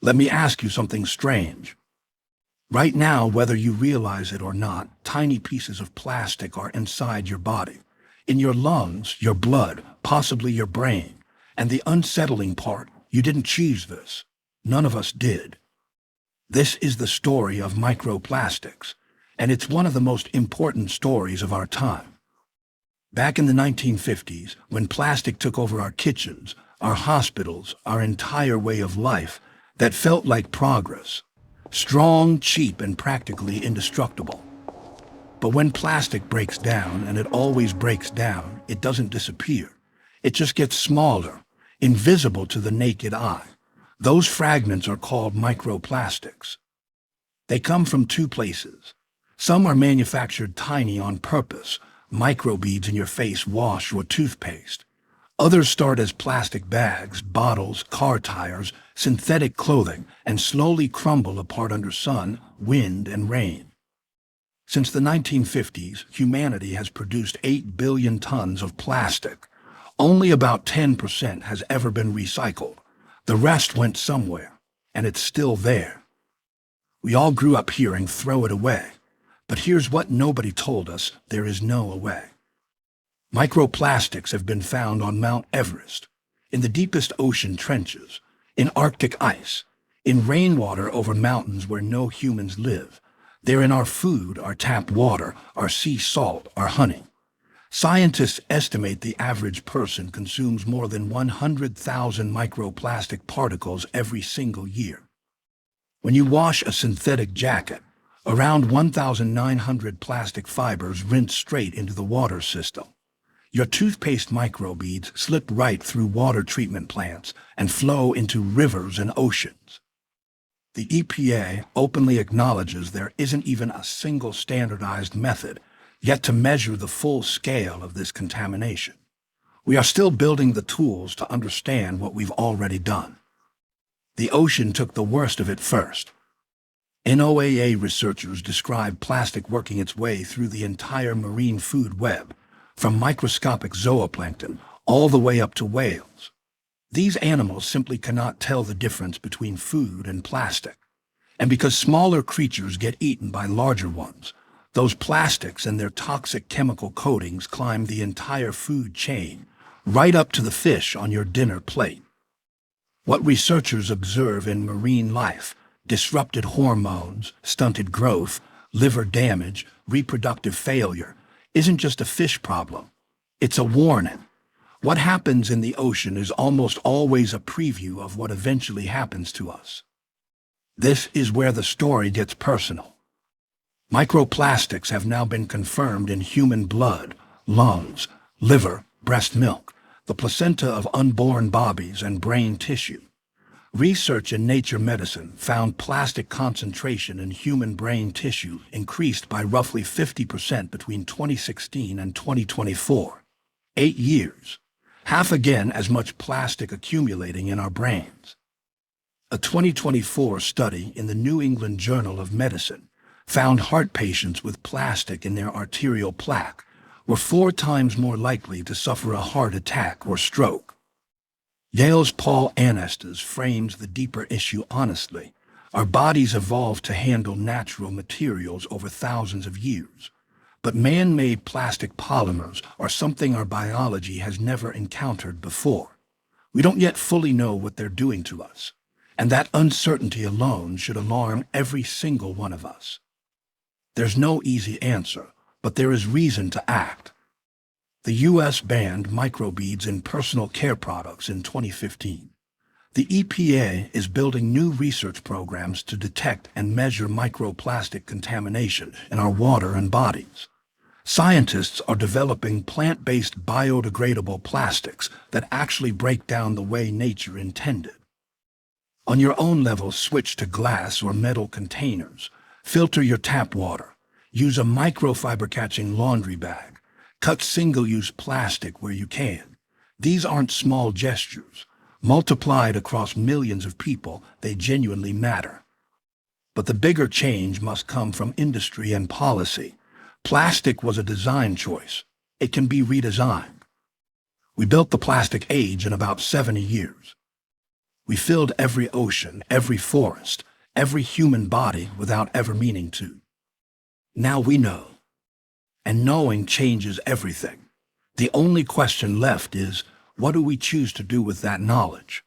Let me ask you something strange. Right now, whether you realize it or not, tiny pieces of plastic are inside your body. In your lungs, your blood, possibly your brain. And the unsettling part, you didn't choose this. None of us did. This is the story of microplastics, and it's one of the most important stories of our time. Back in the 1950s, when plastic took over our kitchens, our hospitals, our entire way of life, that felt like progress. Strong, cheap, and practically indestructible. But when plastic breaks down, and it always breaks down, it doesn't disappear. It just gets smaller, invisible to the naked eye. Those fragments are called microplastics. They come from two places. Some are manufactured tiny on purpose, microbeads in your face wash or toothpaste. Others start as plastic bags, bottles, car tires, synthetic clothing, and slowly crumble apart under sun, wind, and rain. Since the 1950s, humanity has produced 8 billion tons of plastic. Only about 10% has ever been recycled. The rest went somewhere, and it's still there. We all grew up hearing throw it away. But here's what nobody told us: there is no away. Microplastics have been found on Mount Everest, in the deepest ocean trenches, in Arctic ice, in rainwater over mountains where no humans live. They're in our food, our tap water, our sea salt, our honey. Scientists estimate the average person consumes more than 100,000 microplastic particles every single year. When you wash a synthetic jacket, around 1,900 plastic fibers rinse straight into the water system. Your toothpaste microbeads slip right through water treatment plants and flow into rivers and oceans. The EPA openly acknowledges there isn't even a single standardized method yet to measure the full scale of this contamination. We are still building the tools to understand what we've already done. The ocean took the worst of it first. NOAA researchers describe plastic working its way through the entire marine food web, from microscopic zooplankton all the way up to whales. These animals simply cannot tell the difference between food and plastic. And because smaller creatures get eaten by larger ones, those plastics and their toxic chemical coatings climb the entire food chain, right up to the fish on your dinner plate. What researchers observe in marine life, disrupted hormones, stunted growth, liver damage, reproductive failure, isn't just a fish problem. It's a warning. What happens in the ocean is almost always a preview of what eventually happens to us. This is where the story gets personal. Microplastics have now been confirmed in human blood, lungs, liver, breast milk, the placenta of unborn babies, and brain tissue. Research in Nature Medicine found plastic concentration in human brain tissue increased by roughly 50% between 2016 and 2024. 8 years. Half again as much plastic accumulating in our brains. A 2024 study in the New England Journal of Medicine found heart patients with plastic in their arterial plaque were 4 times more likely to suffer a heart attack or stroke. Yale's Paul Anestes frames the deeper issue honestly. Our bodies evolved to handle natural materials over thousands of years. But man-made plastic polymers are something our biology has never encountered before. We don't yet fully know what they're doing to us. And that uncertainty alone should alarm every single one of us. There's no easy answer, but there is reason to act. The U.S. banned microbeads in personal care products in 2015. The EPA is building new research programs to detect and measure microplastic contamination in our water and bodies. Scientists are developing plant-based biodegradable plastics that actually break down the way nature intended. On your own level, switch to glass or metal containers. Filter your tap water. Use a microfiber-catching laundry bag. Cut single-use plastic where you can. These aren't small gestures. Multiplied across millions of people, they genuinely matter. But the bigger change must come from industry and policy. Plastic was a design choice. It can be redesigned. We built the plastic age in about 70 years. We filled every ocean, every forest, every human body without ever meaning to. Now we know. And knowing changes everything. The only question left is, what do we choose to do with that knowledge?